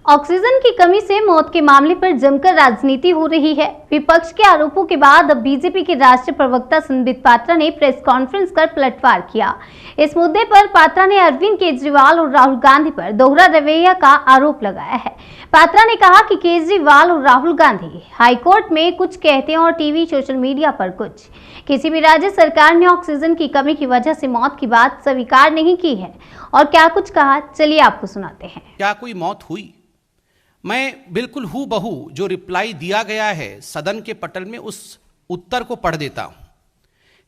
Oxygen की कमी से मौत के मामले पर जमकर राजनीति हो रही है। विपक्ष के आरोपों के बाद अब बीजेपी के राष्ट्रीय प्रवक्ता संबित पात्रा ने प्रेस कॉन्फ्रेंस कर पलटवार किया। इस मुद्दे पर पात्रा ने अरविंद केजरीवाल और राहुल गांधी पर दोहरा रवैया का आरोप लगाया है। पात्रा ने कहा कि केजरीवाल और राहुल गांधी हाईकोर्ट में कुछ कहते हैं और टीवी सोशल मीडिया पर कुछ। किसी भी राज्य सरकार ने ऑक्सीजन की कमी की वजह से मौत की बात स्वीकार नहीं की है। और क्या कुछ कहा, चलिए आपको सुनाते हैं। क्या कोई मौत हुई? मैं बिल्कुल हूबहू जो रिप्लाई दिया गया है सदन के पटल में उस उत्तर को पढ़ देता हूं।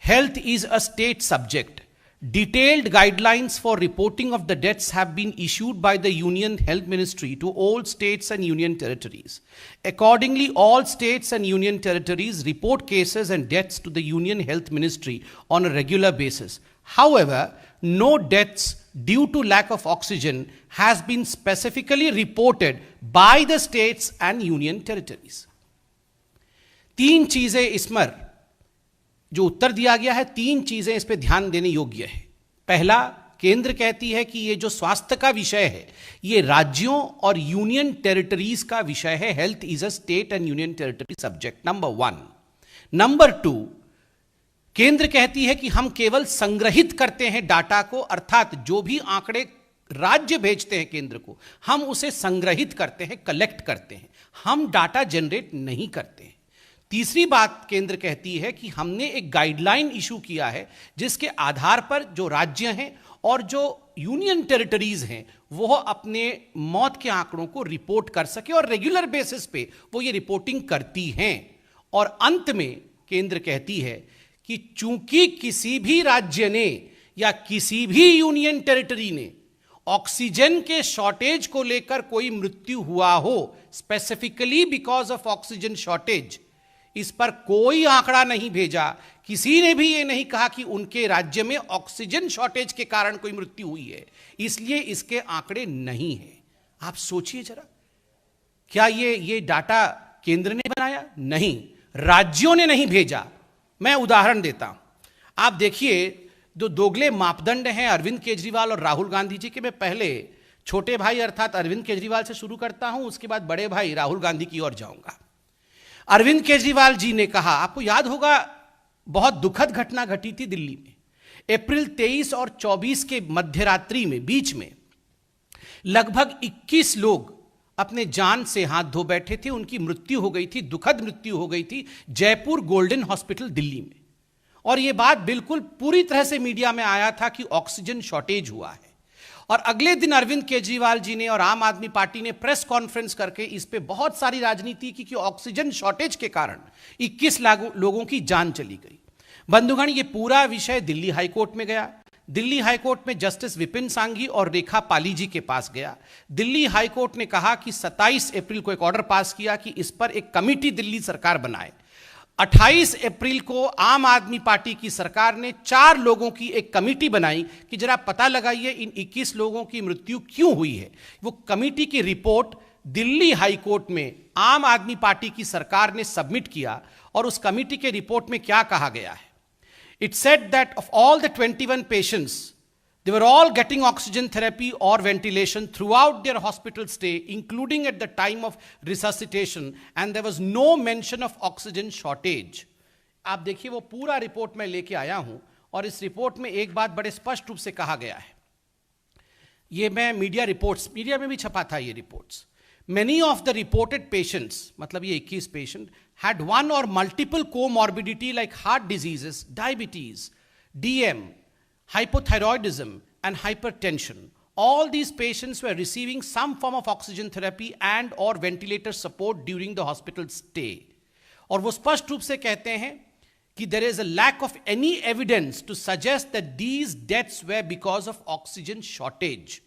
Health is a state subject. Detailed guidelines for reporting of the deaths have been issued by the Union Health Ministry to all states and union territories. Accordingly, all states and union territories report cases and deaths to the Union Health Ministry on a regular basis. However, no deaths due to lack of oxygen has been specifically reported by the states and union territories. तीन चीजें इसमें जो उत्तर दिया गया है, तीन चीजें इस पे ध्यान देने योग्य है। पहला, केंद्र कहती है कि ये जो स्वास्थ्य का विषय है ये राज्यों और यूनियन टेरिटरीज का विषय है। Health is a state and union territory subject, number one. Number two, केंद्र कहती है कि हम केवल संग्रहित करते हैं डाटा को, अर्थात जो भी आंकड़े राज्य भेजते हैं केंद्र को हम उसे संग्रहित करते हैं, कलेक्ट करते हैं, हम डाटा जनरेट नहीं करते हैं। तीसरी बात केंद्र कहती है कि हमने एक गाइडलाइन इशू किया है जिसके आधार पर जो राज्य हैं और जो यूनियन टेरिटरीज हैं वो अपने मौत के आंकड़ों को रिपोर्ट कर सके और रेगुलर बेसिस पे वो ये रिपोर्टिंग करती हैं। और अंत में केंद्र कहती है कि चूंकि किसी भी राज्य ने या किसी भी यूनियन टेरिटरी ने ऑक्सीजन के शॉर्टेज को लेकर कोई मृत्यु हुआ हो, specifically because of oxygen shortage, इस पर कोई आंकड़ा नहीं भेजा, किसी ने भी ये नहीं कहा कि उनके राज्य में ऑक्सीजन शॉर्टेज के कारण कोई मृत्यु हुई है, इसलिए इसके आंकड़े नहीं है। आप सोचिए जरा, क्या ये डाटा केंद्र ने बनाया? नहीं, राज्यों ने नहीं भेजा। मैं उदाहरण देता हूं, आप देखिए जो दोगले मापदंड हैं अरविंद केजरीवाल और राहुल गांधी जी के। मैं पहले छोटे भाई अर्थात अरविंद केजरीवाल से शुरू करता हूं, उसके बाद बड़े भाई राहुल गांधी की ओर जाऊंगा। अरविंद केजरीवाल जी ने कहा, आपको याद होगा बहुत दुखद घटना घटी थी दिल्ली में अप्रैल 23 और 24 के मध्यरात्रि में, बीच में लगभग 21 लोग अपने जान से हाथ धो बैठे थे, उनकी मृत्यु हो गई थी, दुखद मृत्यु हो गई थी जयपुर गोल्डन हॉस्पिटल दिल्ली में। और यह बात बिल्कुल पूरी तरह से मीडिया में आया था कि ऑक्सीजन शॉर्टेज हुआ है। और अगले दिन अरविंद केजरीवाल जी ने और आम आदमी पार्टी ने प्रेस कॉन्फ्रेंस करके इस पे बहुत सारी राजनीति की कि ऑक्सीजन शॉर्टेज के कारण 21 लोगों की जान चली गई। बंधुगण, ये पूरा विषय दिल्ली हाईकोर्ट में गया। दिल्ली हाईकोर्ट में जस्टिस विपिन सांघी और रेखा पाली जी के पास गया। दिल्ली हाईकोर्ट ने कहा कि 27 अप्रैल को एक ऑर्डर पास किया कि इस पर एक कमिटी दिल्ली सरकार बनाए। 28 अप्रैल को आम आदमी पार्टी की सरकार ने 4 लोगों की एक कमेटी बनाई कि जरा पता लगाइए इन 21 लोगों की मृत्यु क्यों हुई है। वो कमेटी की रिपोर्ट दिल्ली हाई कोर्ट में आम आदमी पार्टी की सरकार ने सबमिट किया। और उस कमेटी के रिपोर्ट में क्या कहा गया है? It said that of all the 21 patients they were all getting oxygen therapy or ventilation throughout their hospital stay, including at the time of resuscitation, and there was no mention of oxygen shortage. आप देखिए वो पूरा report मैं लेके आया हूं और इस रिपोर्ट में एक बात बड़े स्पष्ट रूप से कहा गया है। ये मैं मीडिया में भी छपा था ये reports. Many of the reported patients, मतलब ये 21 patient, had one or multiple comorbidity like heart diseases, diabetes, DM, hypothyroidism and hypertension. All these patients were receiving some form of oxygen therapy and or ventilator support during the hospital stay. और वो स्पष्ट रूप से कहते हैं कि there is a lack of any evidence to suggest that these deaths were because of oxygen shortage.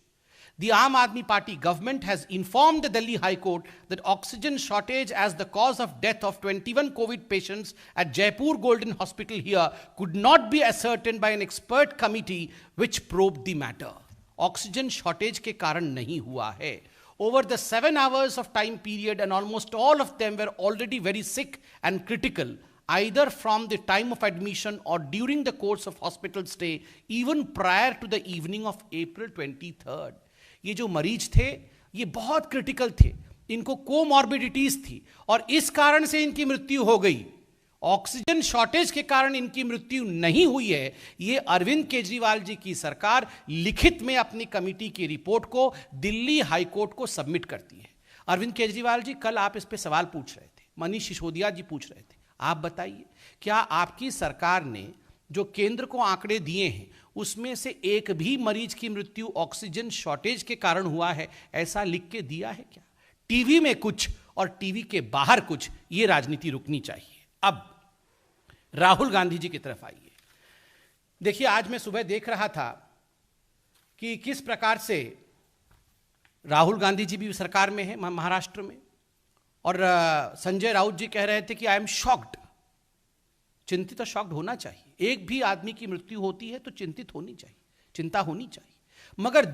The Aam Aadmi Party government has informed the Delhi High Court that oxygen shortage as the cause of death of 21 COVID patients at Jaipur Golden Hospital here could not be ascertained by an expert committee which probed the matter. Oxygen shortage के कारण नहीं हुआ है। Over the 7 hours of time period, and almost all of them were already very sick and critical, either from the time of admission or during the course of hospital stay, even prior to the evening of April 23rd. ये जो मरीज थे ये बहुत critical थे, इनको comorbidities थी और इस कारण से इनकी मृत्यु हो गई। ऑक्सीजन शॉर्टेज के कारण इनकी मृत्यु नहीं हुई है, ये अरविंद केजरीवाल जी की सरकार लिखित में अपनी कमेटी की रिपोर्ट को दिल्ली हाई कोर्ट को सबमिट करती है। अरविंद केजरीवाल जी, कल आप इस पे सवाल पूछ रहे थे, मनीष सिसोदिया जी पूछ रहे थे, आप बताइए क्या आपकी सरकार ने जो केंद्र को आंकड़े दिए हैं उसमें से एक भी मरीज की मृत्यु ऑक्सीजन शॉर्टेज के कारण हुआ है, ऐसा लिख के दिया है क्या? टीवी में कुछ और टीवी के बाहर कुछ, ये राजनीति रुकनी चाहिए। अब राहुल गांधी जी की तरफ आइए। देखिए, आज मैं सुबह देख रहा था कि किस प्रकार से राहुल गांधी जी भी सरकार में है महाराष्ट्र में, और संजय राउत जी कह रहे थे कि आई एम शॉक्ड। चिंतित और शॉक्ड होना चाहिए। एक भी आदमी की मृत्यु होती है तो चिंतित होनी चाहिए, चिंता होनी चाहिए, मगर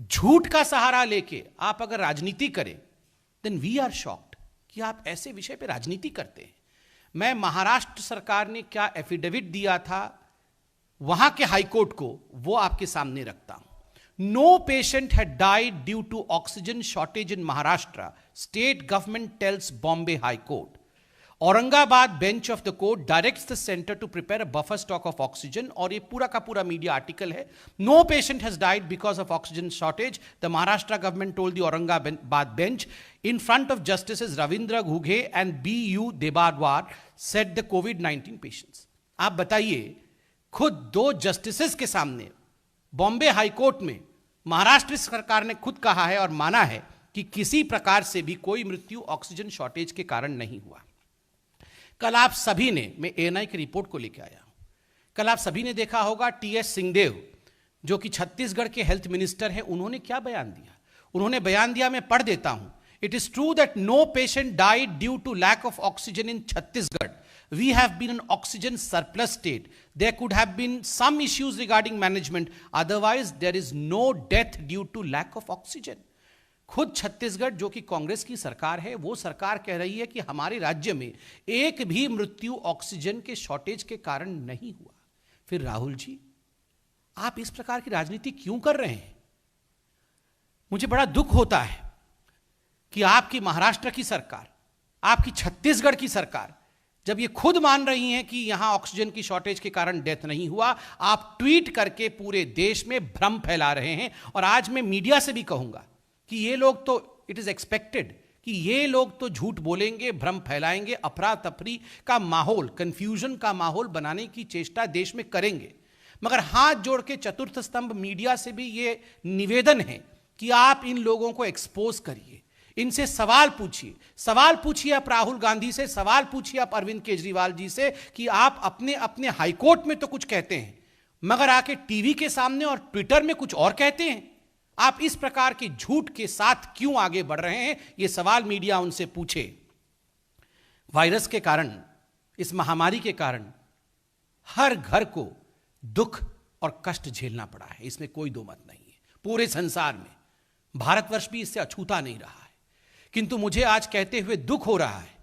झूठ का सहारा लेके आप अगर राजनीति करें देन वी आर शॉक्ड कि आप ऐसे विषय पे राजनीति करते हैं। मैं महाराष्ट्र सरकार ने क्या एफिडेविट दिया था वहां के हाईकोर्ट को, वो आपके सामने रखता हूं। No patient had died due to oxygen shortage in Maharashtra, state government tells Bombay High Court. Aurangabad bench of the court directs the centre to prepare a buffer stock of oxygen, और ये पूरा का पूरा मीडिया आर्टिकल है। No patient has died because of oxygen shortage, the Maharashtra government told the Aurangabad bench in front of Justices Ravindra Ghughe and B.U. Debadwar said the COVID-19 patients. आप बताइए, खुद दो जस्टिसेस के सामने बॉम्बे हाई कोर्ट में महाराष्ट्र सरकार ने खुद कहा है और माना है कि किसी प्रकार से भी कोई मृत्यु ऑक्सीजन शॉर्टेज के कारण नहीं हुआ। कल आप सभी ने, मैं एएनआई की रिपोर्ट को लेकर आया हूं, कल आप सभी ने देखा होगा टीएस सिंहदेव जो कि छत्तीसगढ़ के हेल्थ मिनिस्टर हैं, उन्होंने क्या बयान दिया। उन्होंने बयान दिया, मैं पढ़ देता हूं। It is true that no patient died due to lack of oxygen in Chhattisgarh. We have been an oxygen surplus state. There could have been some issues regarding management. Otherwise, there is no death due to lack of oxygen. खुद छत्तीसगढ़ जो कि कांग्रेस की सरकार है, वो सरकार कह रही है कि हमारे राज्य में एक भी मृत्यु ऑक्सीजन के शॉर्टेज के कारण नहीं हुआ। फिर राहुल जी, आप इस प्रकार की राजनीति क्यों कर रहे हैं? मुझे बड़ा दुख होता है कि आपकी महाराष्ट्र की सरकार, आपकी छत्तीसगढ़ की सरकार, जब ये खुद मान रही हैं कि यहां ऑक्सीजन की शॉर्टेज के कारण डेथ नहीं हुआ, आप ट्वीट करके पूरे देश में भ्रम फैला रहे हैं। और आज मैं मीडिया से भी कहूंगा कि ये लोग तो, इट इज एक्सपेक्टेड कि ये लोग तो झूठ बोलेंगे, भ्रम फैलाएंगे, अफरा तफरी का माहौल, कंफ्यूजन का माहौल बनाने की चेष्टा देश में करेंगे। मगर हाथ जोड़ के चतुर्थ स्तंभ मीडिया से भी ये निवेदन है कि आप इन लोगों को एक्सपोज करिए, इनसे सवाल पूछिए आप राहुल गांधी से, सवाल पूछिए आप अरविंद केजरीवाल जी से कि आप अपने अपने हाईकोर्ट में तो कुछ कहते हैं, मगर आके टीवी के सामने और ट्विटर में कुछ और कहते हैं। आप इस प्रकार के झूठ के साथ क्यों आगे बढ़ रहे हैं, यह सवाल मीडिया उनसे पूछे। वायरस के कारण, इस महामारी के कारण हर घर को दुख और कष्ट झेलना पड़ा है, इसमें कोई दो मत नहीं है। पूरे संसार में भारतवर्ष भी इससे अछूता नहीं रहा है। किंतु मुझे आज कहते हुए दुख हो रहा है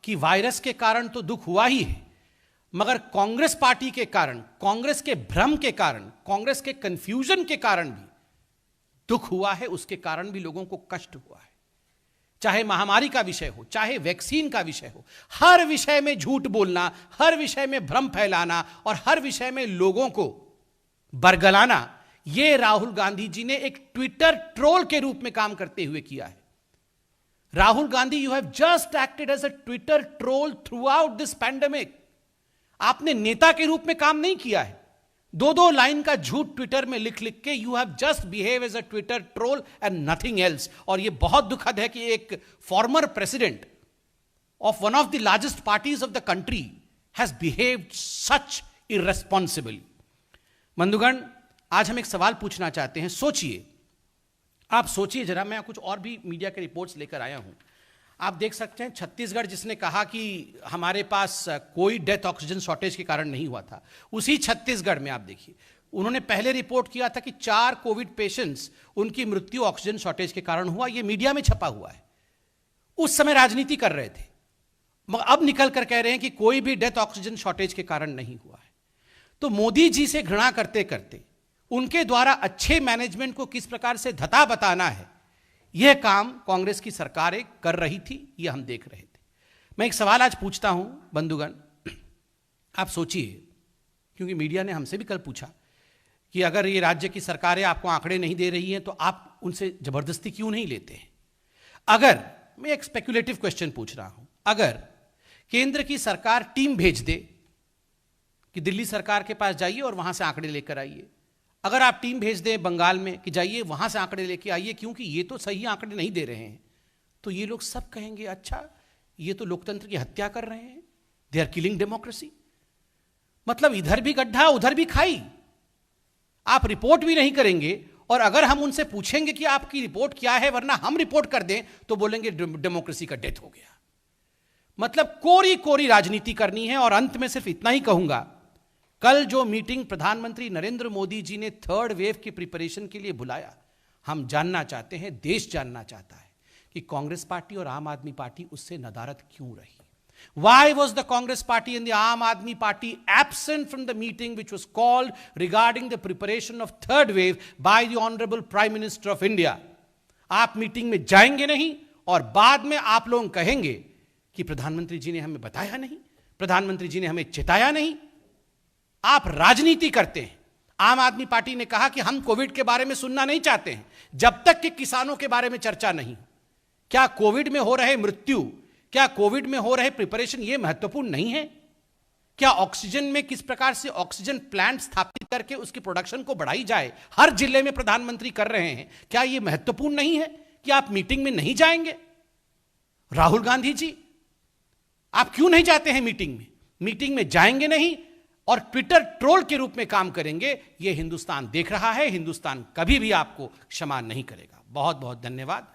कि वायरस के कारण तो दुख हुआ ही है, मगर कांग्रेस पार्टी के कारण, कांग्रेस के भ्रम के कारण, कांग्रेस के कंफ्यूजन के कारण भी दुख हुआ है। उसके कारण भी लोगों को कष्ट हुआ है। चाहे महामारी का विषय हो, चाहे वैक्सीन का विषय हो, हर विषय में झूठ बोलना, हर विषय में भ्रम फैलाना और हर विषय में लोगों को बरगलाना, यह राहुल गांधी जी ने एक ट्विटर ट्रोल के रूप में काम करते हुए किया है। Rahul Gandhi, you have just acted as a Twitter troll throughout this pandemic. आपने नेता के रूप में काम नहीं किया है। दो लाइन का झूठ ट्विटर में लिख लिख के you have just behave as a Twitter troll and nothing else. और यह बहुत दुखद है कि एक former president of one of the largest parties of the country has behaved such irresponsibly. बंधुगण, आज हम एक सवाल पूछना चाहते हैं। सोचिए, आप सोचिए जरा, मैं कुछ और भी मीडिया के रिपोर्ट्स लेकर आया हूं। आप देख सकते हैं छत्तीसगढ़ जिसने कहा कि हमारे पास कोई डेथ ऑक्सीजन शॉर्टेज के कारण नहीं हुआ था, उसी छत्तीसगढ़ में आप देखिए, उन्होंने पहले रिपोर्ट किया था कि 4 कोविड पेशेंट्स, उनकी मृत्यु ऑक्सीजन शॉर्टेज के कारण हुआ। यह मीडिया में छपा हुआ है। उस समय राजनीति कर रहे थे, मगर अब निकल कर कह रहे हैं कि कोई भी डेथ ऑक्सीजन शॉर्टेज के कारण नहीं हुआ है। तो मोदी जी से घृणा करते करते उनके द्वारा अच्छे मैनेजमेंट को किस प्रकार से धता बताना है, यह काम कांग्रेस की सरकारें कर रही थी, यह हम देख रहे थे। मैं एक सवाल आज पूछता हूं बंधुगण, आप सोचिए, क्योंकि मीडिया ने हमसे भी कल पूछा कि अगर ये राज्य की सरकारें आपको आंकड़े नहीं दे रही हैं तो आप उनसे जबरदस्ती क्यों नहीं लेते हैं। अगर मैं एक स्पेक्युलेटिव क्वेश्चन पूछ रहा हूं, अगर केंद्र की सरकार टीम भेज दे कि दिल्ली सरकार के पास जाइए और वहां से आंकड़े लेकर आइए, अगर आप टीम भेज दें बंगाल में कि जाइए वहां से आंकड़े लेके आइए क्योंकि ये तो सही आंकड़े नहीं दे रहे हैं, तो ये लोग सब कहेंगे अच्छा ये तो लोकतंत्र की हत्या कर रहे हैं, दे आर किलिंग डेमोक्रेसी। मतलब इधर भी गड्ढा उधर भी खाई, आप रिपोर्ट भी नहीं करेंगे और अगर हम उनसे पूछेंगे कि आपकी रिपोर्ट क्या है वरना हम रिपोर्ट कर दें तो बोलेंगे डेमोक्रेसी का डेथ हो गया। मतलब कोरी कोरी राजनीति करनी है। और अंत में सिर्फ इतना ही कहूंगा, कल जो मीटिंग प्रधानमंत्री नरेंद्र मोदी जी ने थर्ड वेव की प्रिपरेशन के लिए बुलाया, हम जानना चाहते हैं, देश जानना चाहता है कि कांग्रेस पार्टी और आम आदमी पार्टी उससे नदारद क्यों रही। Why was the Congress party and the Aam Aadmi party absent from the meeting which was called regarding the preparation of third wave by the Honorable Prime Minister of India? आप meeting में जाएंगे नहीं और बाद में आप लोग कहेंगे कि प्रधानमंत्री जी ने हमें बताया नहीं, प्रधानमंत्री जी ने हमें चेताया नहीं। आप राजनीति करते हैं। आम आदमी पार्टी ने कहा कि हम कोविड के बारे में सुनना नहीं चाहते हैं जब तक कि किसानों के बारे में चर्चा नहीं। क्या कोविड में हो रहे मृत्यु, क्या कोविड में हो रहे प्रिपरेशन ये महत्वपूर्ण नहीं है? क्या ऑक्सीजन में किस प्रकार से ऑक्सीजन प्लांट स्थापित करके उसकी प्रोडक्शन को बढ़ाई जाए, हर जिले में प्रधानमंत्री कर रहे हैं, क्या यह महत्वपूर्ण नहीं है कि आप मीटिंग में नहीं जाएंगे? राहुल गांधी जी, आप क्यों नहीं जाते हैं मीटिंग में? मीटिंग में जाएंगे नहीं और ट्विटर ट्रोल के रूप में काम करेंगे। यह हिंदुस्तान देख रहा है, हिंदुस्तान कभी भी आपको क्षमा नहीं करेगा। बहुत बहुत धन्यवाद।